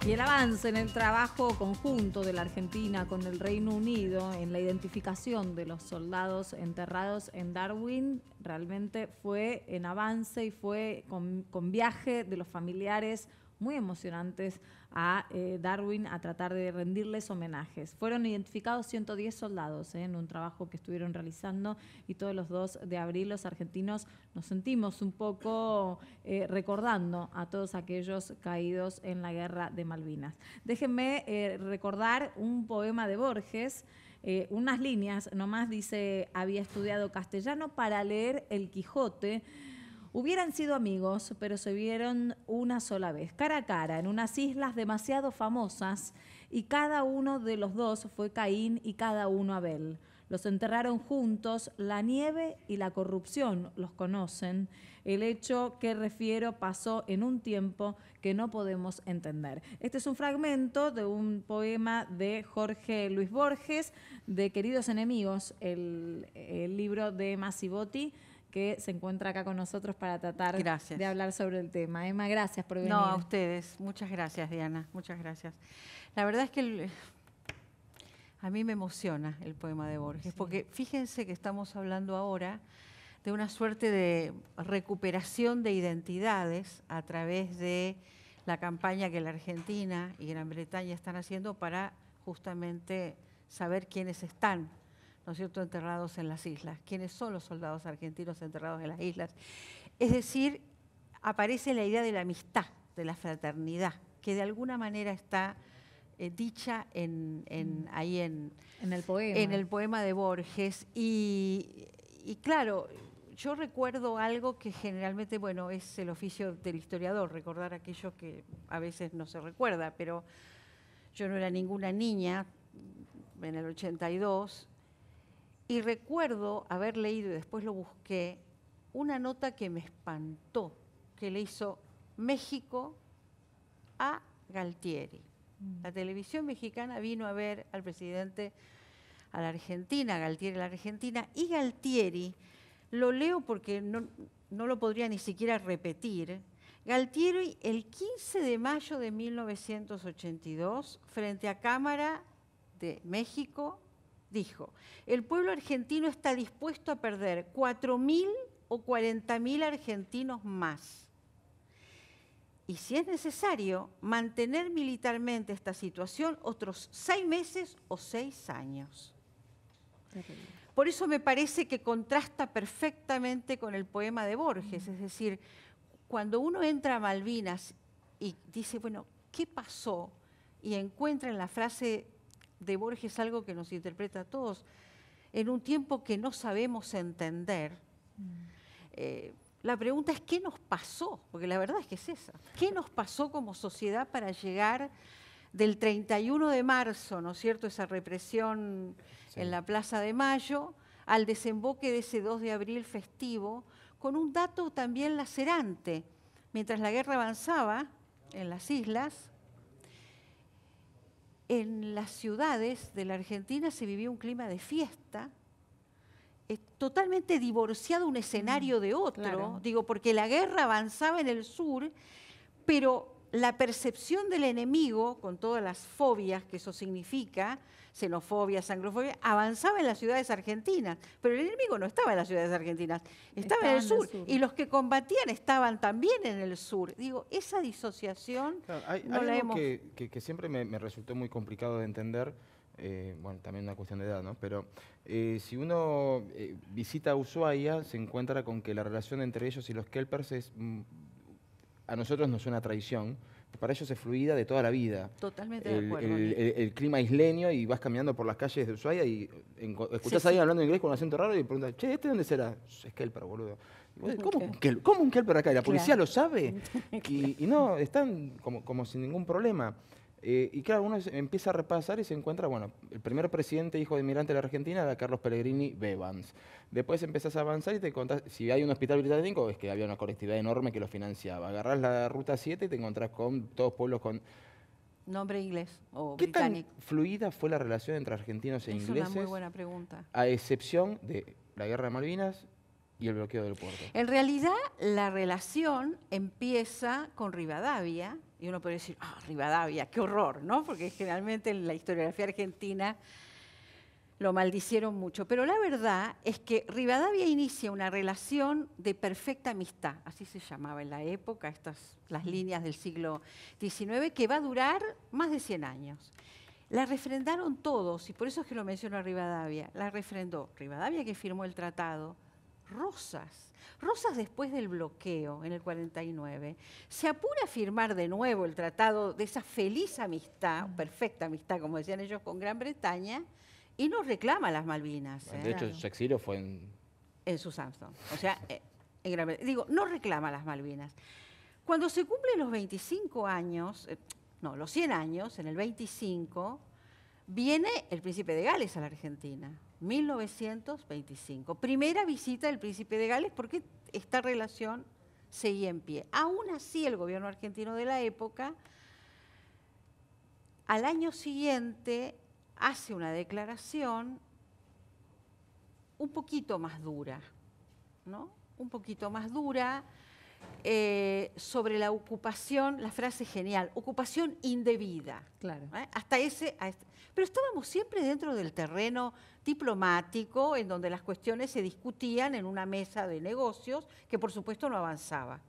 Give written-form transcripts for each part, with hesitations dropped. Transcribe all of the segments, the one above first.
Y el avance en el trabajo conjunto de la Argentina con el Reino Unido en la identificación de los soldados enterrados en Darwin realmente fue en avance y fue con viaje de los familiares muy emocionantes a Darwin a tratar de rendirles homenajes. Fueron identificados 110 soldados en un trabajo que estuvieron realizando y todos los 2 de abril los argentinos nos sentimos un poco recordando a todos aquellos caídos en la guerra de Malvinas. Déjenme recordar un poema de Borges, unas líneas, nomás dice: había estudiado castellano para leer El Quijote. Hubieran sido amigos, pero se vieron una sola vez, cara a cara, en unas islas demasiado famosas, y cada uno de los 2 fue Caín y cada uno Abel. Los enterraron juntos, la nieve y la corrupción los conocen. El hecho que refiero pasó en un tiempo que no podemos entender. Este es un fragmento de un poema de Jorge Luis Borges, de Queridos Enemigos, el libro de Massimotti, que se encuentra acá con nosotros para tratar de hablar sobre el tema. Emma, gracias por venir. No, a ustedes. Muchas gracias, Diana. Muchas gracias. La verdad es que a mí me emociona el poema de Borges, porque fíjense que estamos hablando ahora de una suerte de recuperación de identidades a través de la campaña que la Argentina y Gran Bretaña están haciendo para justamente saber quiénes están, ¿no es cierto?, enterrados en las islas. ¿Quiénes son los soldados argentinos enterrados en las islas? Es decir, aparece la idea de la amistad, de la fraternidad, que de alguna manera está dicha ahí en el poema de Borges. Y claro, yo recuerdo algo que generalmente, bueno, es el oficio del historiador, recordar aquello que a veces no se recuerda, pero yo no era ninguna niña en el 82, y recuerdo haber leído, y después lo busqué, una nota que me espantó, que le hizo México a Galtieri. La televisión mexicana vino a ver al presidente a la Argentina, Galtieri a la Argentina, y Galtieri, lo leo porque no lo podría ni siquiera repetir, Galtieri el 15 de mayo de 1982, frente a Cámara de México, dijo: el pueblo argentino está dispuesto a perder 4.000 o 40.000 argentinos más. Y si es necesario, mantener militarmente esta situación otros 6 meses o 6 años. Por eso me parece que contrasta perfectamente con el poema de Borges. Es decir, cuando uno entra a Malvinas y dice, bueno, ¿qué pasó? Y encuentra en la frase de Borges algo que nos interpreta a todos, en un tiempo que no sabemos entender. La pregunta es, ¿qué nos pasó? Porque la verdad es que es esa. ¿Qué nos pasó como sociedad para llegar del 31 de marzo, ¿no es cierto?, esa represión en la Plaza de Mayo, al desemboque de ese 2 de abril festivo, con un dato también lacerante. Mientras la guerra avanzaba en las islas, en las ciudades de la Argentina se vivía un clima de fiesta, totalmente divorciado un escenario de otro, claro. Digo, porque la guerra avanzaba en el sur, pero la percepción del enemigo, con todas las fobias que eso significa, xenofobia, sangrofobia, avanzaba en las ciudades argentinas, pero el enemigo no estaba en las ciudades argentinas, estaba en el sur, y los que combatían estaban también en el sur. Digo, esa disociación claro, hay algo que siempre me resultó muy complicado de entender. Bueno, también una cuestión de edad, ¿no? Pero si uno visita Ushuaia, se encuentra con que la relación entre ellos y los kelpers a nosotros nos suena a traición, para ellos es fluida de toda la vida. Totalmente de acuerdo. El clima isleño, y vas caminando por las calles de Ushuaia y escuchás a alguien hablando inglés con un acento raro y preguntas, che, ¿este dónde será? Es kelper, boludo. ¿Cómo un kelper acá? ¿La policía lo sabe? Y no, están como sin ningún problema. Y claro, uno empieza a repasar y se encuentra, bueno, el primer presidente hijo de inmigrante de la Argentina era Carlos Pellegrini Bevans. Después empezás a avanzar y te contás, si hay un hospital británico, es que había una colectividad enorme que lo financiaba. Agarrás la ruta 7 y te encontrás con todos pueblos con nombre inglés o ¿Qué británico. tan fluida fue la relación entre argentinos e ingleses? Es una muy buena pregunta. A excepción de la Guerra de Malvinas Y el bloqueo del puerto. En realidad, la relación empieza con Rivadavia, y uno puede decir, Rivadavia, qué horror, ¿no? Porque generalmente en la historiografía argentina lo maldicieron mucho. Pero la verdad es que Rivadavia inicia una relación de perfecta amistad, así se llamaba en la época, las líneas del siglo XIX, que va a durar más de 100 años. La refrendaron todos, y por eso es que lo menciono a Rivadavia. La refrendó Rivadavia, que firmó el tratado, Rosas después del bloqueo en el 49, se apura a firmar de nuevo el tratado de esa feliz amistad, perfecta amistad, como decían ellos, con Gran Bretaña, y no reclama las Malvinas. De hecho, su exilio fue en Southampton. O sea, en Gran Bretaña. Digo, no reclama las Malvinas. Cuando se cumplen los 25 años, los 100 años, en el 25, viene el príncipe de Gales a la Argentina. 1925. Primera visita del príncipe de Gales porque esta relación seguía en pie. Aún así, el gobierno argentino de la época, al año siguiente, hace una declaración un poquito más dura, ¿no? Un poquito más dura sobre la ocupación, la frase genial, ocupación indebida. Claro. Pero estábamos siempre dentro del terreno diplomático, en donde las cuestiones se discutían en una mesa de negocios, que por supuesto no avanzaba.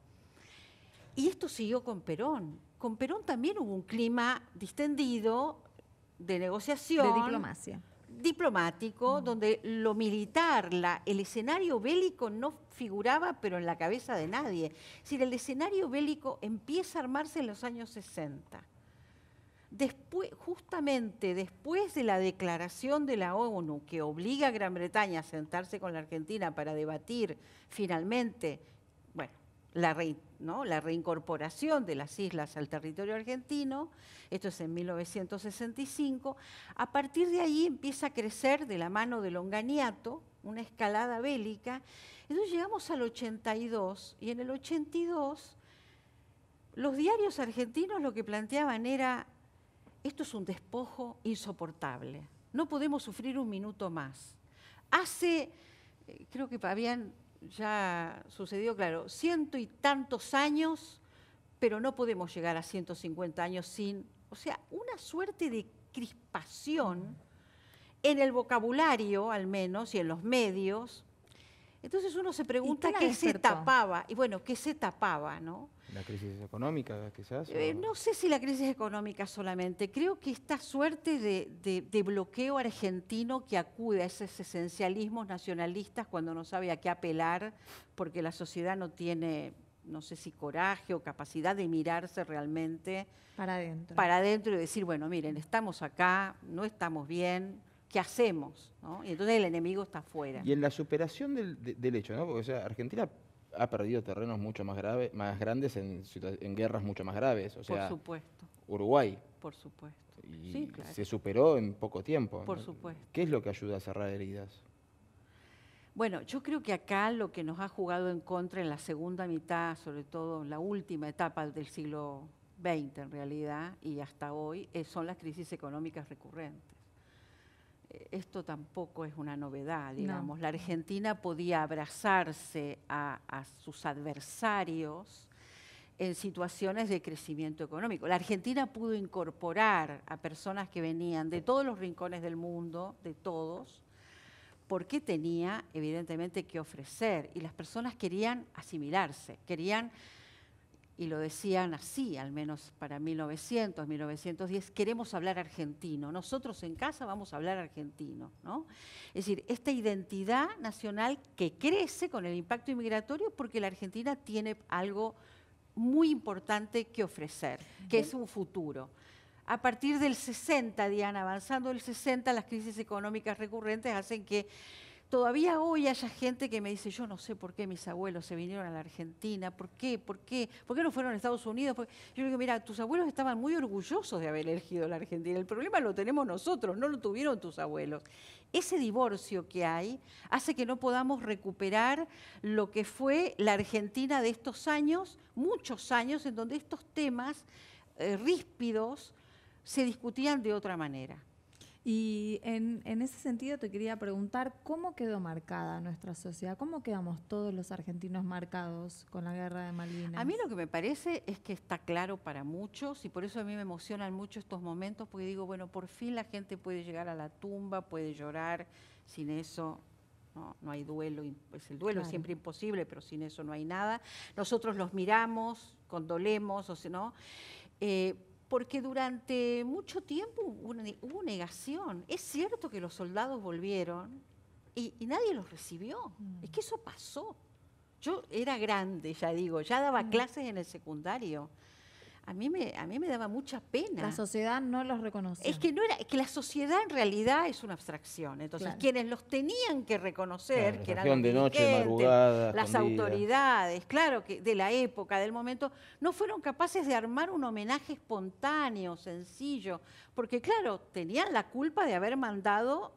Y esto siguió con Perón. Con Perón también hubo un clima distendido de negociación. De diplomacia. Diplomático, donde lo militar, el escenario bélico no figuraba, pero en la cabeza de nadie. Es decir, el escenario bélico empieza a armarse en los años 60. Justamente después de la declaración de la ONU que obliga a Gran Bretaña a sentarse con la Argentina para debatir finalmente, la reincorporación de las islas al territorio argentino, esto es en 1965, a partir de ahí empieza a crecer de la mano de Longaniato una escalada bélica. Entonces llegamos al 82 y en el 82 los diarios argentinos lo que planteaban era: esto es un despojo insoportable, no podemos sufrir un minuto más. Creo que habían ya sucedido, claro, 100 y tantos años, pero no podemos llegar a 150 años sin, una suerte de crispación en el vocabulario, al menos, y en los medios. Entonces uno se pregunta qué se tapaba, y bueno, qué se tapaba, ¿no? ¿La crisis económica quizás? No sé si la crisis económica solamente. Creo que esta suerte de bloqueo argentino que acude a esos esencialismos nacionalistas cuando no sabe a qué apelar, porque la sociedad no tiene, no sé si coraje o capacidad de mirarse realmente para adentro y decir, bueno, miren, estamos acá, no estamos bien, ¿qué hacemos? ¿No? Y entonces el enemigo está afuera. Y en la superación del hecho, ¿no? Porque Argentina ha perdido terrenos mucho más grandes en guerras mucho más graves. Por supuesto. Uruguay. Por supuesto. Y sí, claro. Se superó en poco tiempo. Por ¿no? supuesto. ¿Qué es lo que ayuda a cerrar heridas? Bueno, yo creo que acá lo que nos ha jugado en contra en la segunda mitad, sobre todo en la última etapa del siglo XX en realidad, y hasta hoy, son las crisis económicas recurrentes. Esto tampoco es una novedad, digamos. No. La Argentina podía abrazarse a sus adversarios en situaciones de crecimiento económico. La Argentina pudo incorporar a personas que venían de todos los rincones del mundo, de todos, porque tenía evidentemente que ofrecer. Y las personas querían asimilarse, querían, y lo decían así, al menos para 1900, 1910, queremos hablar argentino. Nosotros en casa vamos a hablar argentino, ¿no? Es decir, esta identidad nacional que crece con el impacto inmigratorio porque la Argentina tiene algo muy importante que ofrecer, que es un futuro. A partir del 60, Diana, avanzando el 60, las crisis económicas recurrentes hacen que todavía hoy haya gente que me dice, yo no sé por qué mis abuelos se vinieron a la Argentina, ¿por qué? ¿Por qué no fueron a Estados Unidos? Porque yo digo, mira, tus abuelos estaban muy orgullosos de haber elegido la Argentina. El problema lo tenemos nosotros, no lo tuvieron tus abuelos. Ese divorcio que hay hace que no podamos recuperar lo que fue la Argentina de estos años, muchos años, en donde estos temas ríspidos se discutían de otra manera. Y en ese sentido te quería preguntar, ¿cómo quedó marcada nuestra sociedad? ¿Cómo quedamos todos los argentinos marcados con la guerra de Malvinas? A mí lo que me parece es que está claro para muchos y por eso a mí me emocionan mucho estos momentos, porque digo, bueno, por fin la gente puede llegar a la tumba, puede llorar, sin eso no hay duelo, pues el duelo es siempre imposible, pero sin eso no hay nada. Nosotros los miramos, condolemos, ¿no? Porque durante mucho tiempo hubo negación. Es cierto que los soldados volvieron y nadie los recibió. Es que eso pasó. Yo era grande, ya digo, ya daba clases en el secundario. A mí me daba mucha pena. La sociedad no los reconocía. Es que la sociedad en realidad es una abstracción. Entonces, quienes los tenían que reconocer, que eran los de noche, de madrugada, las autoridades, claro, que de la época, del momento, no fueron capaces de armar un homenaje espontáneo, sencillo, porque claro, tenían la culpa de haber mandado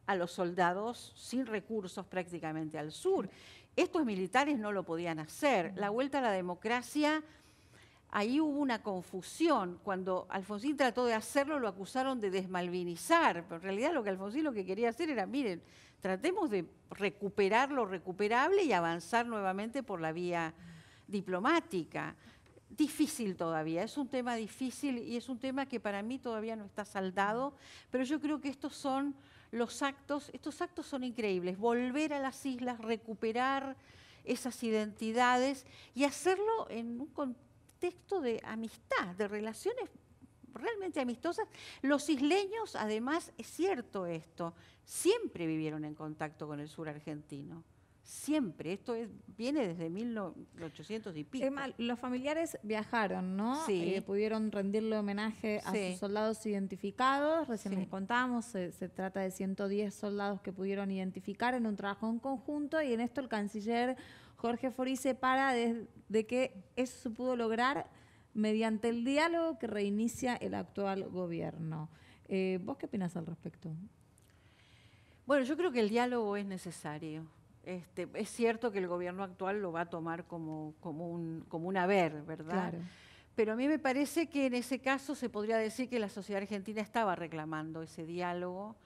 a los soldados sin recursos prácticamente al sur. Estos militares no lo podían hacer. La vuelta a la democracia, ahí hubo una confusión. Cuando Alfonsín trató de hacerlo, lo acusaron de desmalvinizar. Pero en realidad lo que Alfonsín lo que quería hacer era, miren, tratemos de recuperar lo recuperable y avanzar nuevamente por la vía diplomática. Difícil todavía, es un tema difícil y es un tema que para mí todavía no está saldado, pero yo creo que estos son los actos, estos actos son increíbles. Volver a las islas, recuperar esas identidades y hacerlo en un contexto de amistad, de relaciones realmente amistosas. Los isleños, además, es cierto esto, siempre vivieron en contacto con el sur argentino. Siempre, viene desde 1800 y pico. Emma, los familiares viajaron, ¿no? Sí. Pudieron rendirle homenaje a sus soldados identificados. Recién les contábamos, se trata de 110 soldados que pudieron identificar en un trabajo en conjunto, y en esto el canciller Jorge Forís se para de que eso se pudo lograr mediante el diálogo que reinicia el actual gobierno. ¿Vos qué opinás al respecto? Bueno, yo creo que el diálogo es necesario. Es cierto que el gobierno actual lo va a tomar como un haber, ¿verdad? Claro. Pero a mí me parece que en ese caso se podría decir que la sociedad argentina estaba reclamando ese diálogo,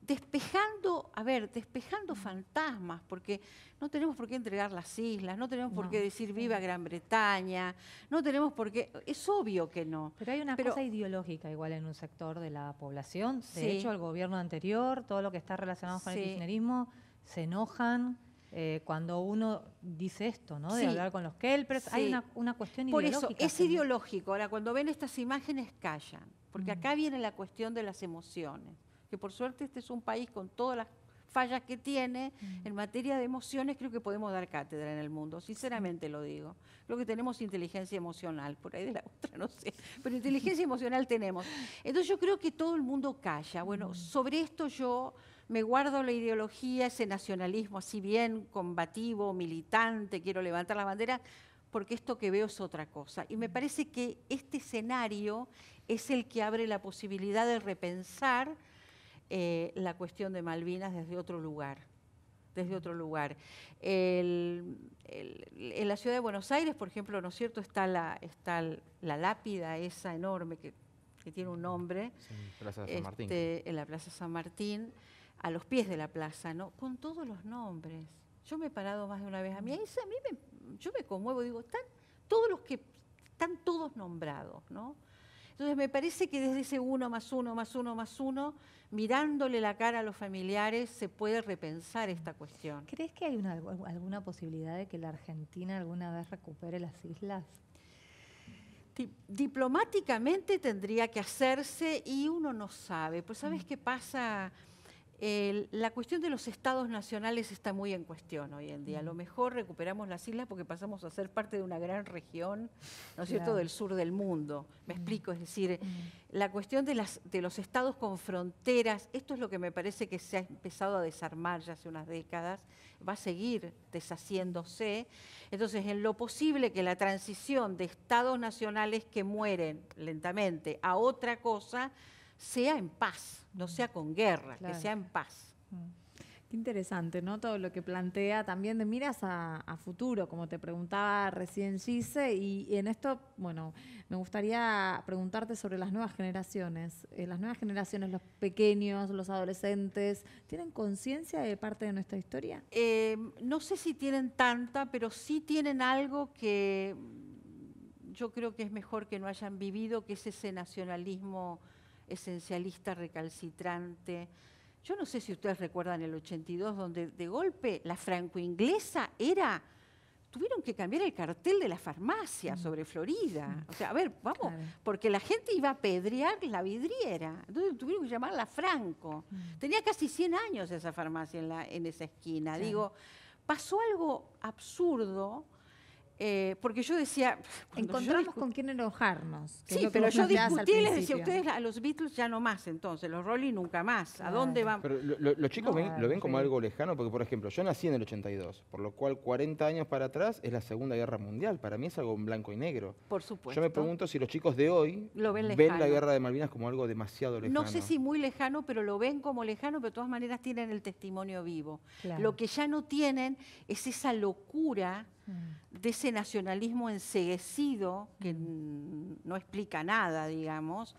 despejando fantasmas, porque no tenemos por qué entregar las islas, no tenemos por qué decir viva Gran Bretaña, no tenemos por qué, es obvio que no. Pero hay una cosa ideológica igual en un sector de la población. De hecho, el gobierno anterior, todo lo que está relacionado con el kirchnerismo, se enojan cuando uno dice esto, ¿no? De hablar con los kelpers. Hay una cuestión ideológica. Por eso, es ideológico. Ahora, cuando ven estas imágenes, callan, porque acá viene la cuestión de las emociones, que por suerte este es un país con todas las fallas que tiene en materia de emociones. Creo que podemos dar cátedra en el mundo, sinceramente lo digo. Creo que tenemos inteligencia emocional, por ahí de la otra no sé, pero inteligencia emocional tenemos. Entonces yo creo que todo el mundo calla. Bueno, sobre esto yo me guardo la ideología, ese nacionalismo así bien combativo, militante, quiero levantar la bandera, porque esto que veo es otra cosa. Y me parece que este escenario es el que abre la posibilidad de repensar la cuestión de Malvinas desde otro lugar. En la ciudad de Buenos Aires, por ejemplo, ¿no es cierto?, está la lápida esa enorme que tiene un nombre, Plaza San Martín. En la Plaza San Martín, a los pies de la plaza, ¿no?, con todos los nombres. Yo me he parado más de una vez. Yo me conmuevo, digo, están todos nombrados, ¿no? Entonces me parece que desde ese 1 más 1 más 1 más 1, mirándole la cara a los familiares, se puede repensar esta cuestión. ¿Crees que hay alguna posibilidad de que la Argentina alguna vez recupere las islas? Diplomáticamente tendría que hacerse y uno no sabe. Pues ¿sabes qué pasa? La cuestión de los estados nacionales está muy en cuestión hoy en día. A lo mejor recuperamos las islas porque pasamos a ser parte de una gran región, ¿no es cierto?, del sur del mundo. Me explico, es decir, la cuestión de los estados con fronteras, esto es lo que me parece que se ha empezado a desarmar ya hace unas décadas, va a seguir deshaciéndose. Entonces, en lo posible que la transición de estados nacionales que mueren lentamente a otra cosa sea en paz, no sea con guerra, que sea en paz. Qué interesante, ¿no? Todo lo que plantea también de miras a futuro, como te preguntaba recién Gise, y en esto, bueno, me gustaría preguntarte sobre las nuevas generaciones. Las nuevas generaciones, los pequeños, los adolescentes, ¿tienen conciencia de parte de nuestra historia? No sé si tienen tanta, pero sí tienen algo que yo creo que es mejor que no hayan vivido, que es ese nacionalismo esencialista recalcitrante. Yo no sé si ustedes recuerdan el 82, donde de golpe la franco-inglesa tuvieron que cambiar el cartel de la farmacia sobre Florida. O sea, a ver, vamos, claro, porque la gente iba a apedrear la vidriera. Entonces tuvieron que llamarla Franco. Tenía casi 100 años esa farmacia en esa esquina. Claro. Digo, pasó algo absurdo. Porque yo decía... Encontramos con quién enojarnos. Sí, pero yo discutí y les decía, ustedes a los Beatles ya no más entonces, los Rolling nunca más. Claro. ¿A dónde van? Pero los chicos lo ven como algo lejano, porque por ejemplo, yo nací en el 82, por lo cual 40 años para atrás es la Segunda Guerra Mundial. Para mí es algo en blanco y negro. Por supuesto. Yo me pregunto si los chicos de hoy ven la Guerra de Malvinas como algo demasiado lejano. No sé si muy lejano, pero lo ven como lejano, pero de todas maneras tienen el testimonio vivo. Claro. Lo que ya no tienen es esa locura de ese nacionalismo enceguecido que no explica nada, digamos.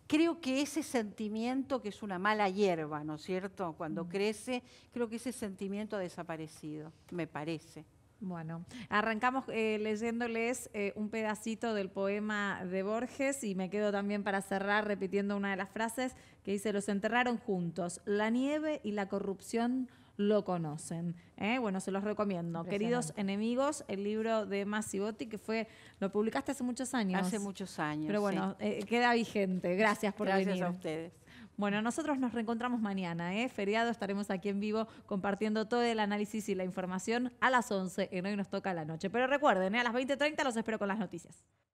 Creo que ese sentimiento, que es una mala hierba, ¿no es cierto? Cuando crece, creo que ese sentimiento ha desaparecido, me parece. Bueno, arrancamos leyéndoles un pedacito del poema de Borges y me quedo también para cerrar repitiendo una de las frases que dice: los enterraron juntos, la nieve y la corrupción lo conocen. Bueno, se los recomiendo. Queridos enemigos, el libro de Massimotti, que lo publicaste hace muchos años. Hace muchos años, pero bueno, sí, queda vigente. Gracias por venir. Gracias a ustedes. Bueno, nosotros nos reencontramos mañana, feriado, estaremos aquí en vivo compartiendo todo el análisis y la información a las 11 en Hoy Nos Toca la Noche. Pero recuerden, a las 20:30 los espero con las noticias.